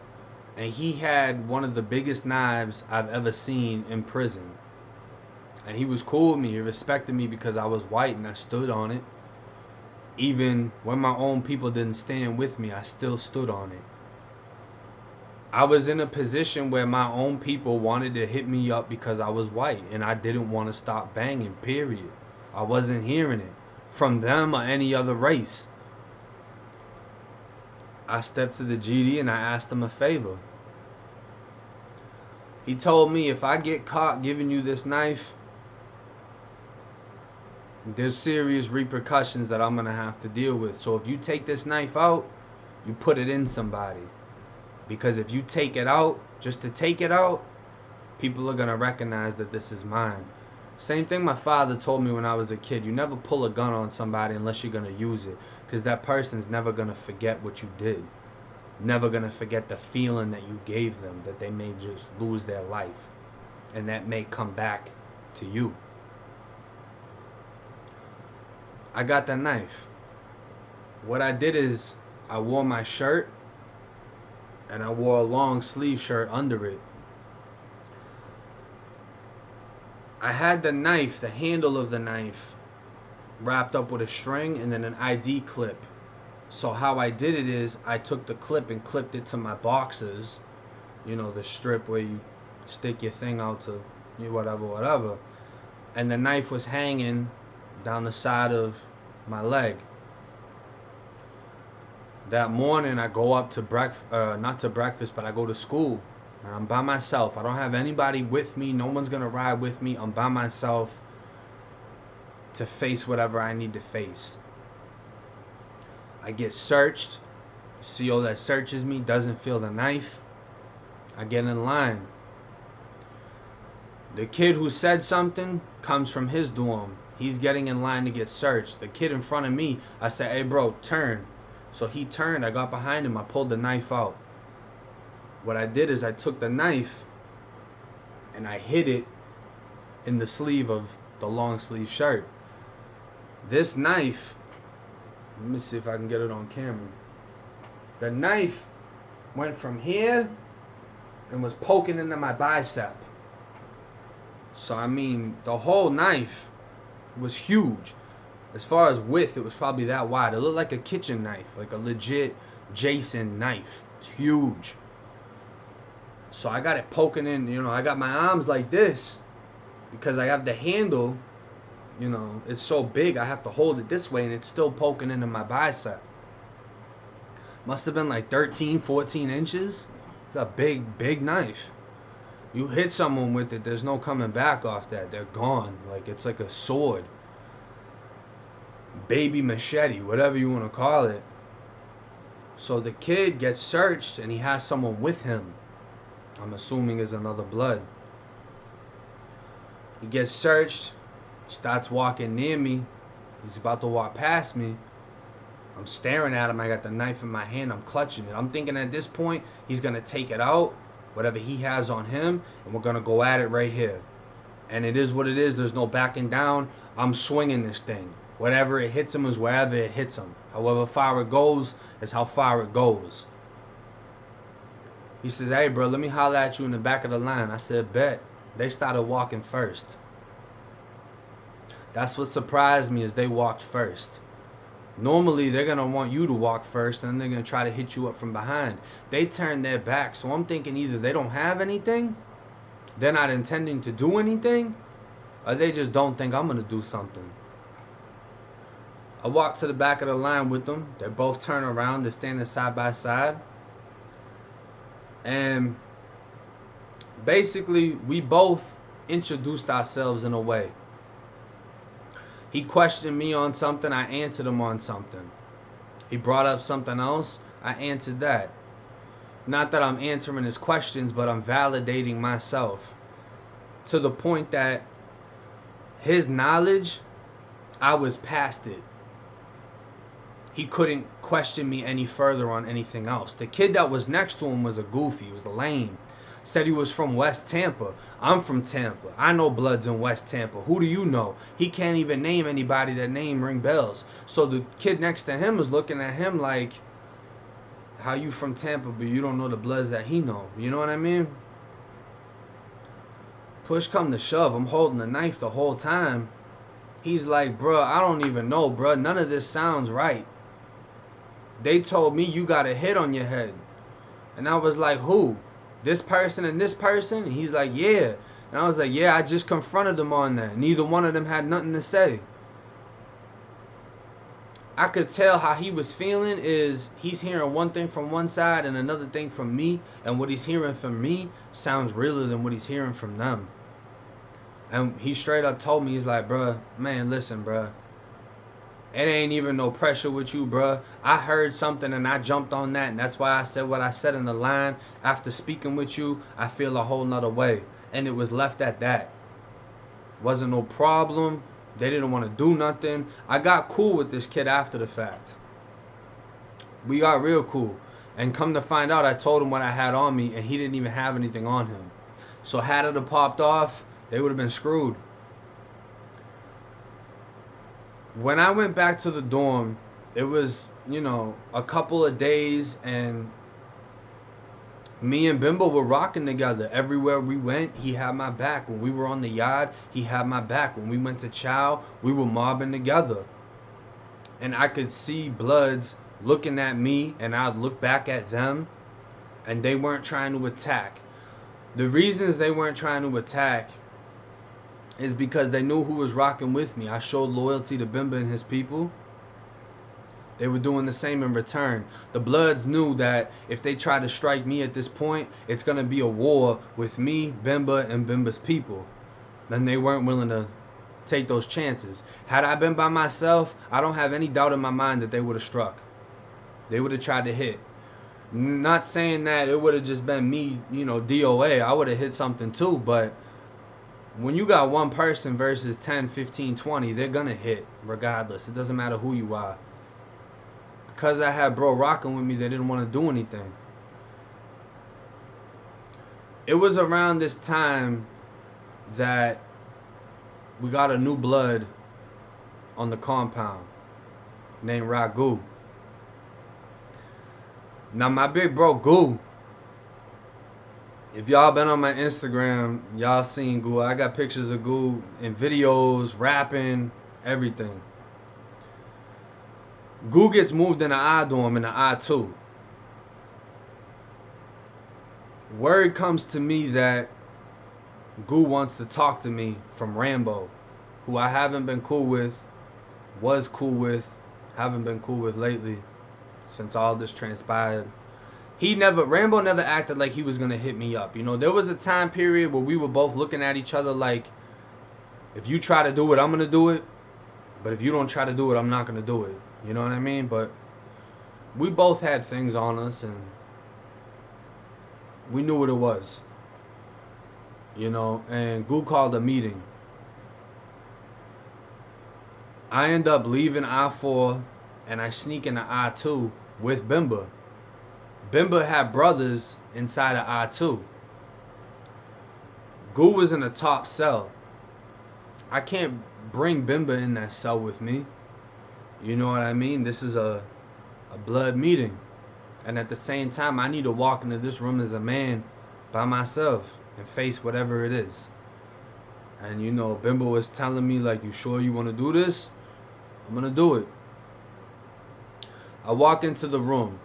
And he had one of the biggest knives I've ever seen in prison. And he was cool with me. He respected me because I was white and I stood on it. Even when my own people didn't stand with me, I still stood on it. I was in a position where my own people wanted to hit me up because I was white, and I didn't want to stop banging, period. I wasn't hearing it from them or any other race. I stepped to the GD and I asked him a favor. He told me, if I get caught giving you this knife, there's serious repercussions that I'm going to have to deal with. So if you take this knife out, you put it in somebody. Because if you take it out, just to take it out, people are going to recognize that this is mine. Same thing my father told me when I was a kid. You never pull a gun on somebody unless you're going to use it. Because that person's never going to forget what you did. Never going to forget the feeling that you gave them, that they may just lose their life. And that may come back to you. I got that knife. What I did is I wore my shirt and I wore a long sleeve shirt under it. I had the knife, the handle of the knife, wrapped up with a string and then an ID clip. So how I did it is I took the clip and clipped it to my boxers, you know, the strip where you stick your thing out to whatever. And the knife was hanging down the side of my leg. That morning I go up to not to breakfast, but I go to school. And I'm by myself. I don't have anybody with me. No one's gonna ride with me. I'm by myself to face whatever I need to face. I get searched. CO that searches me doesn't feel the knife. I get in line. The kid who said something comes from his dorm. He's getting in line to get searched. The kid in front of me, I said, hey bro, turn. So he turned, I got behind him, I pulled the knife out. What I did is I took the knife and I hid it in the sleeve of the long sleeve shirt. This knife, let me see if I can get it on camera. The knife went from here and was poking into my bicep. So I mean, the whole knife was huge. As far as width, it was probably that wide. It looked like a kitchen knife, like a legit Jason knife. It's huge. So I got it poking in, you know, I got my arms like this because I have the handle, you know, it's so big I have to hold it this way and it's still poking into my bicep. Must have been like 13, 14 inches. It's a big knife. You hit someone with it, there's no coming back off that. They're gone. Like, it's like a sword. Baby machete, whatever you want to call it. So the kid gets searched and he has someone with him. I'm assuming is another blood. He gets searched, starts walking near me. He's about to walk past me. I'm staring at him. I got the knife in my hand. I'm clutching it. I'm thinking at this point, he's going to take it out, whatever he has on him, and we're going to go at it right here. And it is what it is. There's no backing down. I'm swinging this thing. Whatever it hits him is wherever it hits him. However far it goes is how far it goes. He says, hey, bro, let me holler at you in the back of the line. I said, bet. They started walking first. That's what surprised me is they walked first. Normally, they're going to want you to walk first, and then they're going to try to hit you up from behind. They turned their back, so I'm thinking either they don't have anything, they're not intending to do anything, or they just don't think I'm going to do something. I walk to the back of the line with them. They both turn around. They're standing side by side. And basically, we both introduced ourselves in a way. He questioned me on something, I answered him on something. He brought up something else, I answered that. Not that I'm answering his questions, but I'm validating myself. To the point that his knowledge, I was past it. He couldn't question me any further on anything else. The kid that was next to him was a goofy, he was lame. Said he was from West Tampa. I'm from Tampa. I know bloods in West Tampa. Who do you know? He can't even name anybody that name ring bells. So the kid next to him was looking at him like, how you from Tampa but you don't know the bloods that he know? You know what I mean? Push come to shove, I'm holding the knife the whole time. He's like, bruh, I don't even know, bruh. None of this sounds right. They told me you got a hit on your head. And I was like, who? This person and this person? And he's like, yeah. And I was like, yeah, I just confronted them on that. Neither one of them had nothing to say. I could tell how he was feeling is he's hearing one thing from one side and another thing from me. And what he's hearing from me sounds realer than what he's hearing from them. And he straight up told me, he's like, bruh, man, listen, bruh. It ain't even no pressure with you, bruh. I heard something and I jumped on that. And that's why I said what I said in the line. After speaking with you, I feel a whole nother way. And it was left at that. Wasn't no problem. They didn't want to do nothing. I got cool with this kid after the fact. We got real cool. And come to find out, I told him what I had on me. And he didn't even have anything on him. So had it have popped off, they would have been screwed. When I went back to the dorm, it was, you know, a couple of days and Me and Bimbo were rocking together. Everywhere we went, he had my back. When we were on the yard, he had my back. When we went to Chow, we were mobbing together. And I could see Bloods looking at me, and I'd look back at them, and they weren't trying to attack. The reasons they weren't trying to attack is because they knew who was rocking with me. I showed loyalty to Bimba and his people. They were doing the same in return. The Bloods knew that if they tried to strike me at this point, it's going to be a war with me, Bimba, and Bimba's people. And they weren't willing to take those chances. Had I been by myself, I don't have any doubt in my mind that they would have struck. They would have tried to hit. Not saying that it would have just been me, you know, DOA. I would have hit something too, but when you got one person versus 10, 15, 20, they're going to hit regardless. It doesn't matter who you are. Because I had bro rocking with me, they didn't want to do anything. It was around this time that we got a new blood on the compound named Ragu. Now my big bro Goo, if y'all been on my Instagram, y'all seen Goo. I got pictures of Goo in videos, rapping, everything. Goo gets moved in the I dorm in the I-2. Word comes to me that Goo wants to talk to me from Rambo, who I haven't been cool with, was cool with, haven't been cool with lately since all this transpired. Rambo never acted like he was going to hit me up. You know, there was a time period where we were both looking at each other like, if you try to do it, I'm going to do it. But if you don't try to do it, I'm not going to do it. You know what I mean? But we both had things on us, and we knew what it was. You know, and Goo called a meeting. I end up leaving I-4, and I sneak into I-2 with Bimba. Bimba had brothers inside of I-2. Goo was in the top cell. I can't bring Bimba in that cell with me. You know what I mean? This is a blood meeting. And at the same time, I need to walk into this room as a man by myself and face whatever it is. And you know, Bimba was telling me, like, you sure you want to do this? I'm going to do it. I walk into the room.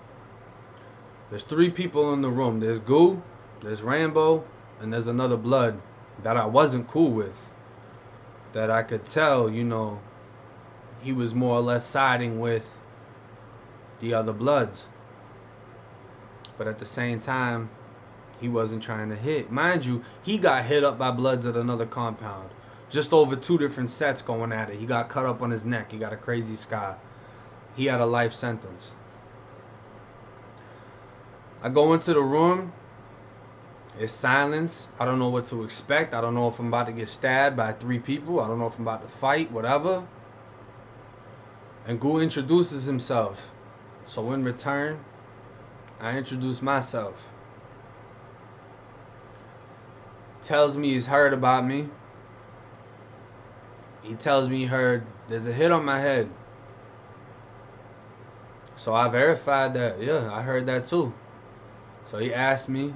There's 3 people in the room. There's Goo, there's Rambo, and there's another blood that I wasn't cool with. That I could tell, you know, he was more or less siding with the other bloods. But at the same time, he wasn't trying to hit. Mind you, he got hit up by bloods at another compound. Just over 2 different sets going at it. He got cut up on his neck. He got a crazy scar. He had a life sentence. I go into the room. It's silence. I don't know what to expect. I don't know if I'm about to get stabbed by 3 people. I don't know if I'm about to fight, whatever. And Goo introduces himself. So in return, I introduce myself. Tells me he's heard about me. He tells me he heard there's a hit on my head. So I verified that. Yeah, I heard that too. So he asked me,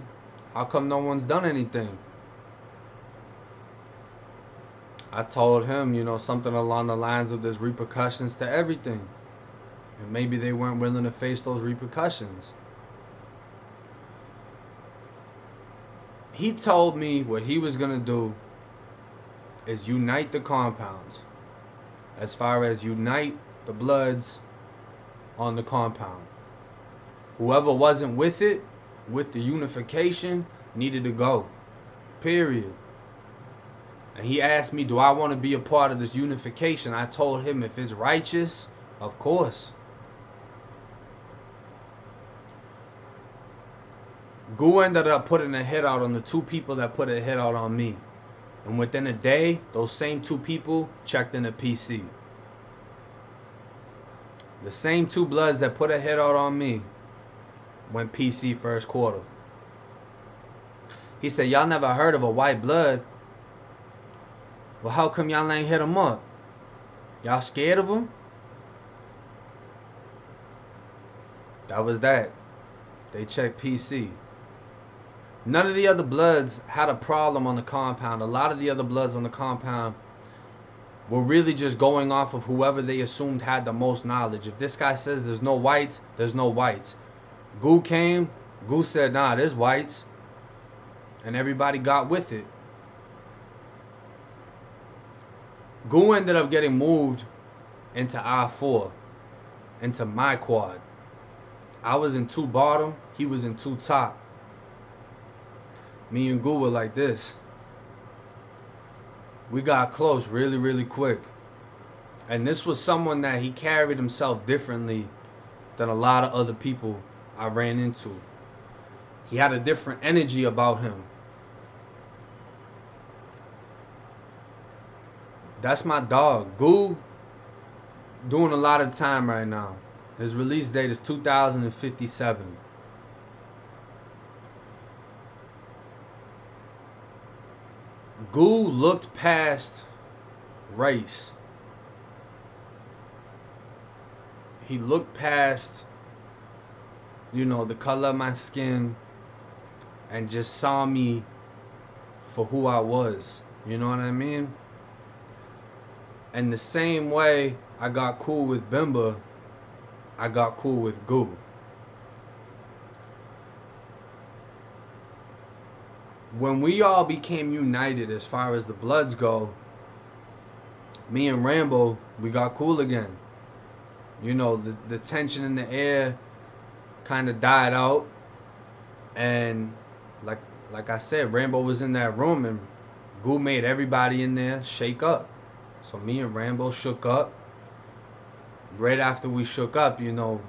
how come no one's done anything? I told him, you know, something along the lines of there's repercussions to everything. And maybe they weren't willing to face those repercussions. He told me what he was going to do is unite the compounds. As far as unite the bloods on the compound. Whoever wasn't with it, with the unification, needed to go. Period. And he asked me, do I want to be a part of this unification? I told him, if it's righteous, of course. Goo ended up putting a hit out on the 2 people that put a hit out on me. And within a day, those same 2 people checked into PC. The same 2 bloods that put a hit out on me went PC first quarter. He said, y'all never heard of a white blood? Well, how come y'all ain't hit him up? Y'all scared of him? That was that. They checked PC. None of the other Bloods had a problem on the compound. A lot of the other Bloods on the compound were really just going off of whoever they assumed had the most knowledge. If this guy says there's no whites, there's no whites. Goo came, Goo said, nah, there's whites. And everybody got with it. Goo ended up getting moved into I-4, into my quad. I was in 2 bottom, he was in 2 top. Me and Goo were like this. We got close really, really quick. And this was someone that he carried himself differently than a lot of other people I ran into. He had a different energy about him. That's my dog. Goo doing a lot of time right now. His release date is 2057. Goo looked past race. He looked past, you know, the color of my skin and just saw me for who I was. You know what I mean? And the same way I got cool with Bimba, I got cool with Goo. When we all became united as far as the Bloods go, me and Rambo, we got cool again. You know, the tension in the air kind of died out. And like I said, Rambo was in that room and Goo made everybody in there shake up. So me and Rambo shook up. Right after we shook up, you know,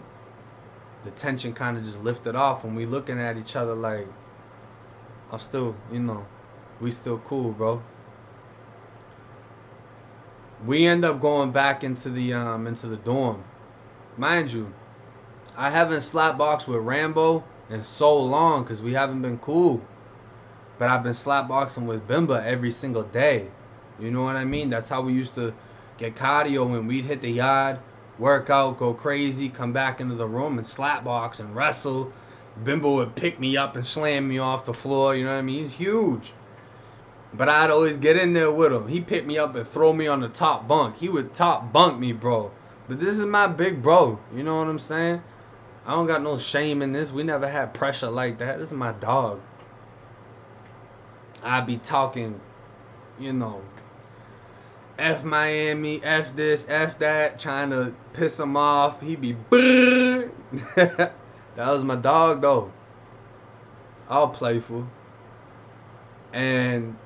the tension kind of just lifted off and we looking at each other like, I'm still, you know, we still cool, bro. We end up going back into the dorm. Mind you, I haven't slapboxed with Rambo in so long because we haven't been cool. But I've been slapboxing with Bimba every single day. You know what I mean? That's how we used to get cardio when we'd hit the yard, work out, go crazy, come back into the room and slapbox and wrestle. Bimba would pick me up and slam me off the floor. You know what I mean? He's huge. But I'd always get in there with him. He'd pick me up and throw me on the top bunk. He would top bunk me, bro. But this is my big bro. You know what I'm saying? I don't got no shame in this. We never had pressure like that. This is my dog. I'd be talking, you know, F Miami, F this, F that, trying to piss him off. He'd be, that was my dog, though. All playful. And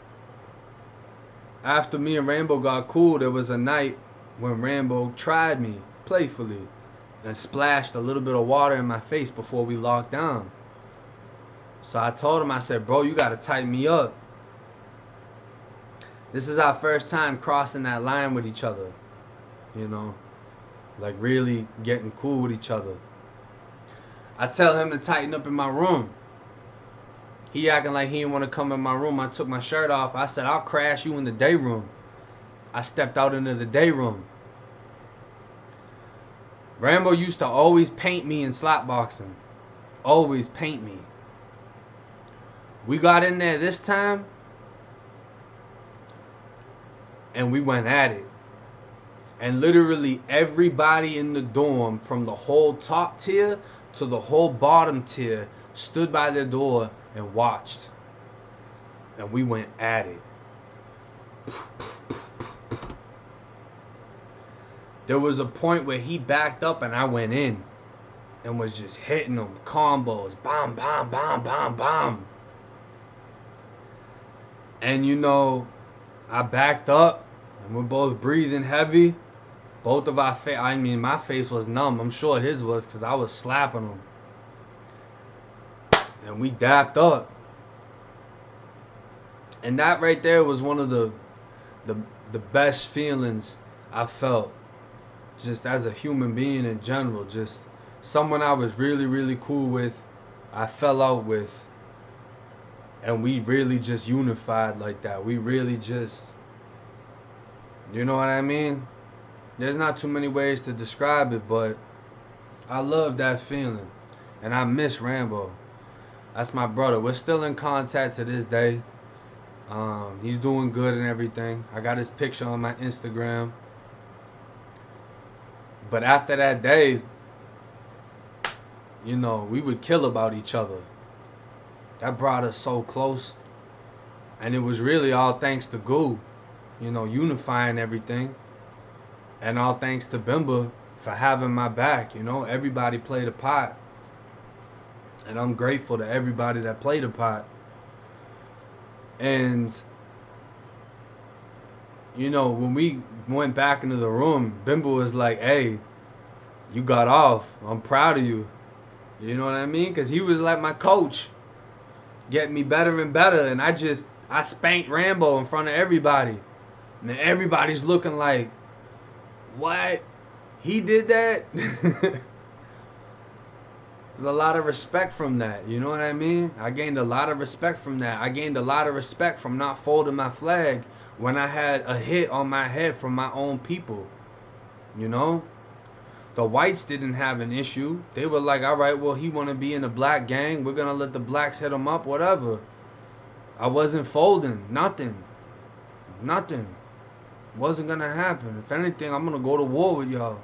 after me and Rambo got cool, there was a night when Rambo tried me playfully and splashed a little bit of water in my face before we locked down. So I told him, I said, bro, you got to tighten me up. This is our first time crossing that line with each other. You know, like really getting cool with each other. I tell him to tighten up in my room. He acting like he didn't want to come in my room. I took my shirt off. I said, I'll crash you in the day room. I stepped out into the day room. Rambo used to always paint me in slapboxing. Always paint me. We got in there this time, and we went at it. And literally everybody in the dorm, from the whole top tier to the whole bottom tier, stood by their door and watched. And we went at it. There was a point where he backed up and I went in and was just hitting them combos. Bomb, bomb, bomb, bomb, bomb. And you know, I backed up and we're both breathing heavy. Both of our face, I mean, my face was numb. I'm sure his was because I was slapping him. And we dapped up. And that right there was one of the best feelings I felt. Just as a human being in general. Just someone I was really, really cool with. I fell out with. And we really just unified like that. We really just, you know what I mean? There's not too many ways to describe it, but I love that feeling. And I miss Rambo. That's my brother. We're still in contact to this day. He's doing good and everything. I got his picture on my Instagram. But after that day, you know, we would kill about each other. That brought us so close. And it was really all thanks to Goo, you know, unifying everything. And all thanks to Bimba for having my back, you know. Everybody played a part. And I'm grateful to everybody that played a part. And, you know, when we went back into the room, Bimba was like, hey, you got off. I'm proud of you. You know what I mean? Because he was like my coach, getting me better and better. And I spanked Rambo in front of everybody. And everybody's looking like, what? He did that? There's a lot of respect from that. You know what I mean? I gained a lot of respect from that. I gained a lot of respect from not folding my flag when I had a hit on my head from my own people. You know? The whites didn't have an issue. They were like, all right, well, he want to be in a black gang. We're going to let the blacks hit him up, whatever. I wasn't folding. Nothing. Wasn't going to happen. If anything, I'm going to go to war with y'all.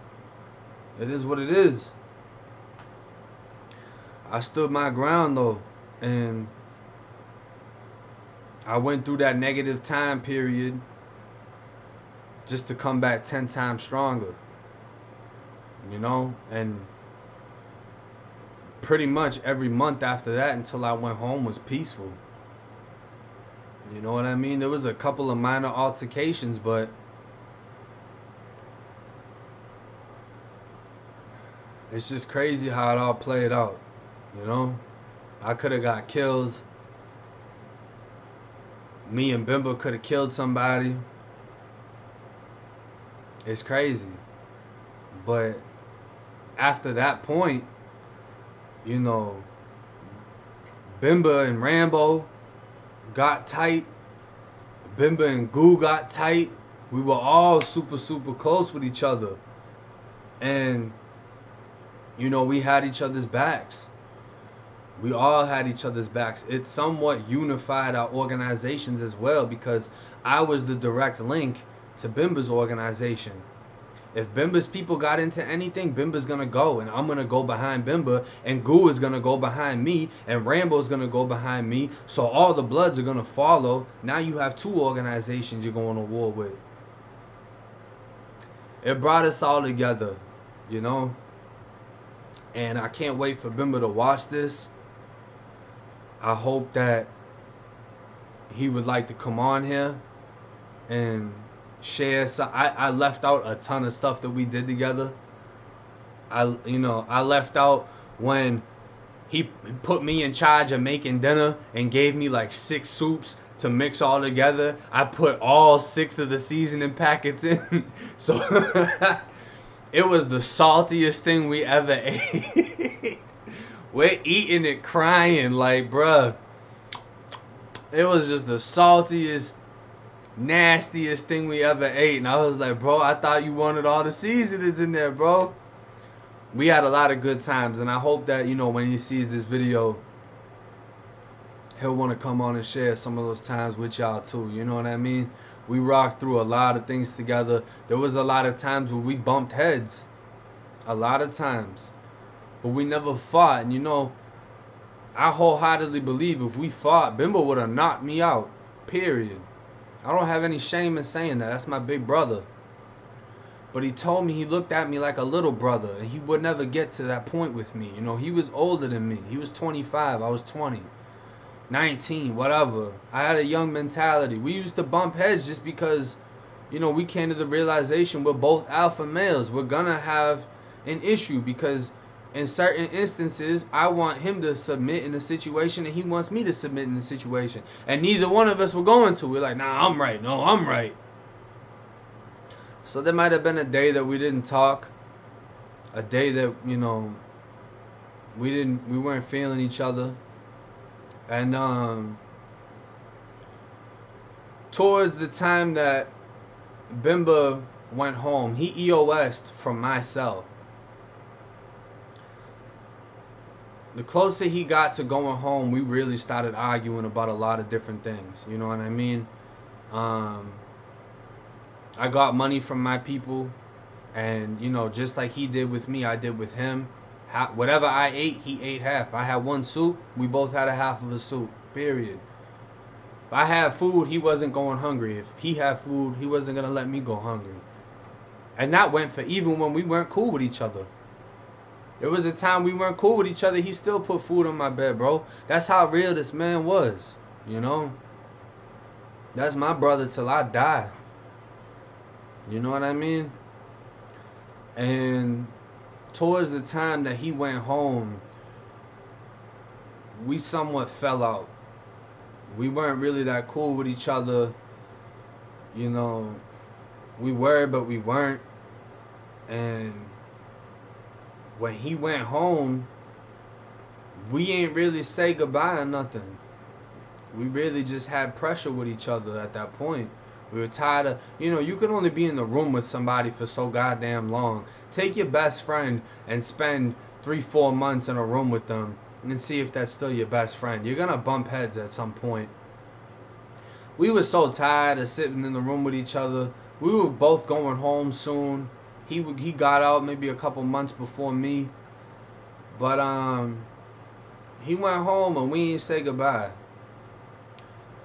It is what it is. I stood my ground, though. And I went through that negative time period just to come back 10 times stronger. You know, and pretty much every month after that until I went home was peaceful. You know what I mean? There was a couple of minor altercations, but it's just crazy how it all played out. You know, I could have got killed. Me and Bimba could have killed somebody. It's crazy. But after that point, you know, Bimba and Rambo got tight. Bimba and Goo got tight. We were all super, super close with each other. And, you know, we had each other's backs. We all had each other's backs. It somewhat unified our organizations as well because I was the direct link to Bimba's organization. If Bimba's people got into anything, Bimba's gonna go, and I'm gonna go behind Bimba, and Goo is gonna go behind me, and Rambo's gonna go behind me. So all the Bloods are gonna follow. Now you have two organizations you're going to war with. It brought us all together, you know. And I can't wait for Bimba to watch this. I hope that he would like to come on here and share some. I left out a ton of stuff that we did together. I left out when he put me in charge of making dinner and gave me like 6 soups to mix all together. I put all 6 of the seasoning packets in. So it was the saltiest thing we ever ate. We're eating it crying like, bruh. It was just the saltiest, nastiest thing we ever ate. And I was like, bro, I thought you wanted all the seasonings in there, bro. We had a lot of good times. And I hope that, you know, when he sees this video, he'll want to come on and share some of those times with y'all too. You know what I mean? We rocked through a lot of things together. There was a lot of times where we bumped heads. A lot of times. But we never fought. And, you know, I wholeheartedly believe if we fought, Bimba would have knocked me out. Period. I don't have any shame in saying that. That's my big brother. But he told me he looked at me like a little brother. And he would never get to that point with me. You know, he was older than me. He was 25. I was 20. 19. Whatever. I had a young mentality. We used to bump heads just because, you know, we came to the realization we're both alpha males. We're going to have an issue because in certain instances, I want him to submit in a situation and he wants me to submit in a situation. And neither one of us were going to. We're like, nah, I'm right. No, I'm right. So there might have been a day that we didn't talk. A day that, you know, we weren't feeling each other. And towards the time that Bimba went home, he EOS'd from my cell. the closer he got to going home, we really started arguing about a lot of different things. You know what I mean? Um, I got money from my people, and you know, just like he did with me, I did with him. Whatever I ate, he ate half. I had one soup, we both had a half of a soup. Period. If I had food, he wasn't going hungry. If he had food, he wasn't gonna let me go hungry. And that went for even when we weren't cool with each other. There was a time we weren't cool with each other. He still put food on my bed, bro. That's how real this man was. You know? That's my brother till I die. You know what I mean? And towards the time that he went home, we somewhat fell out. We weren't really that cool with each other. You know, we were, but we weren't. And when he went home, we ain't really say goodbye or nothing. We really just had pressure with each other at that point. We were tired of, you know, you can only be in the room with somebody for so goddamn long. Take your best friend and spend 3-4 months in a room with them and see if that's still your best friend. You're gonna bump heads at some point. We were so tired of sitting in the room with each other. We were both going home soon. He got out maybe a couple months before me, but he went home and we didn't say goodbye,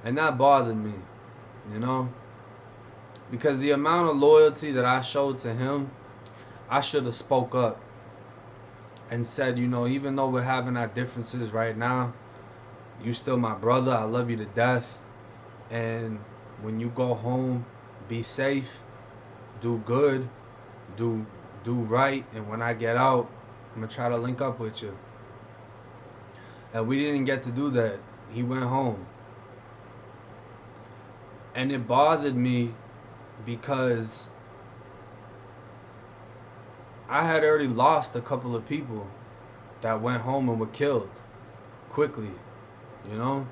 and that bothered me, you know, because the amount of loyalty that I showed to him, I should have spoke up and said, you know, even though we're having our differences right now, you still my brother. I love you to death, and when you go home, be safe, do good, do right, and when I get out, I'm gonna try to link up with you. And we didn't get to do that. He went home, and it bothered me because I had already lost a couple of people that went home and were killed quickly, you know.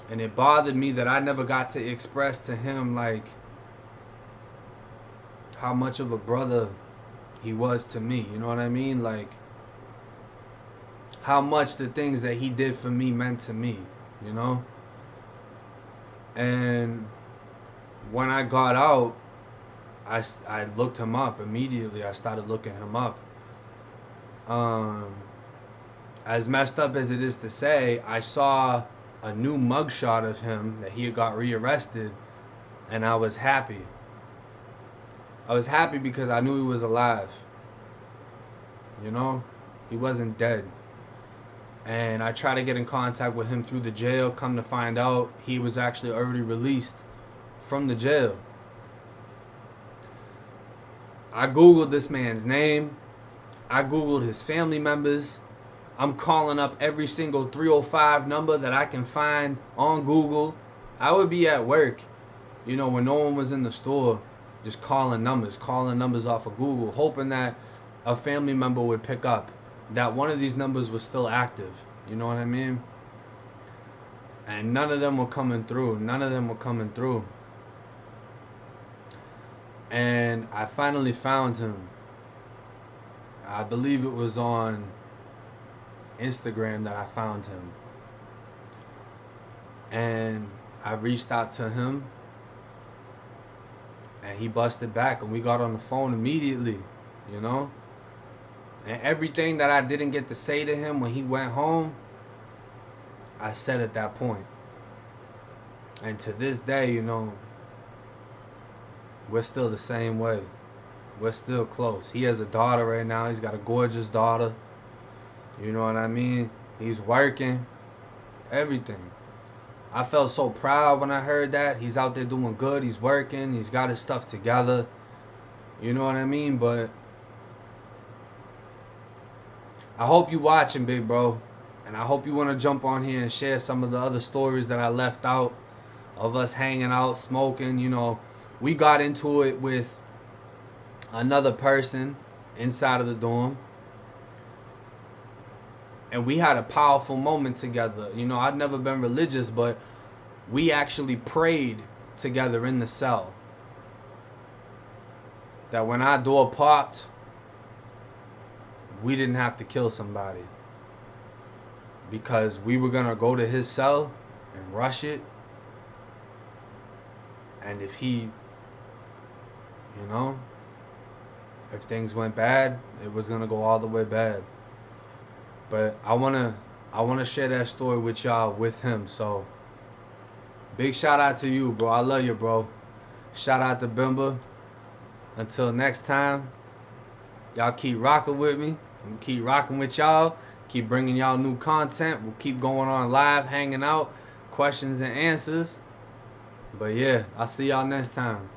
And it bothered me that I never got to express to him like how much of a brother he was to me, you know what I mean? Like how much the things that he did for me meant to me, you know? And when I got out, I looked him up immediately. I started looking him up. Um, as messed up as it is to say, I saw a new mugshot of him that he had got rearrested, and I was happy. I was happy because I knew he was alive. You know, he wasn't dead. And I tried to get in contact with him through the jail. Come to find out, he was actually already released from the jail. I Googled this man's name. I Googled his family members. I'm calling up every single 305 number that I can find on Google. I would be at work, you know, when no one was in the store, just calling numbers off of Google, hoping that a family member would pick up, that one of these numbers was still active. You know what I mean? And none of them were coming through. And I finally found him. I believe it was on Instagram that I found him. And I reached out to him, and he busted back, and we got on the phone immediately, you know? And everything that I didn't get to say to him when he went home, I said at that point. And to this day, you know, we're still the same way. We're still close. He has a daughter right now. He's got a gorgeous daughter. You know what I mean? He's working. Everything. I felt so proud when I heard that. He's out there doing good. He's working. He's got his stuff together. You know what I mean? But I hope you watching, big bro. And I hope you want to jump on here and share some of the other stories that I left out of us hanging out, smoking. You know, we got into it with another person inside of the dorm. And we had a powerful moment together. You know, I'd never been religious, but we actually prayed together in the cell. That when our door popped, we didn't have to kill somebody, because we were gonna go to his cell and rush it, and if he, you know, if things went bad, it was gonna go all the way bad. But I wanna share that story with y'all with him. So big shout out to you, bro. I love you, bro. Shout out to Bimba. Until next time, y'all keep rocking with me. I'm keep rocking with y'all. Keep bringing y'all new content. We'll keep going on live, hanging out, questions and answers. But yeah, I'll see y'all next time.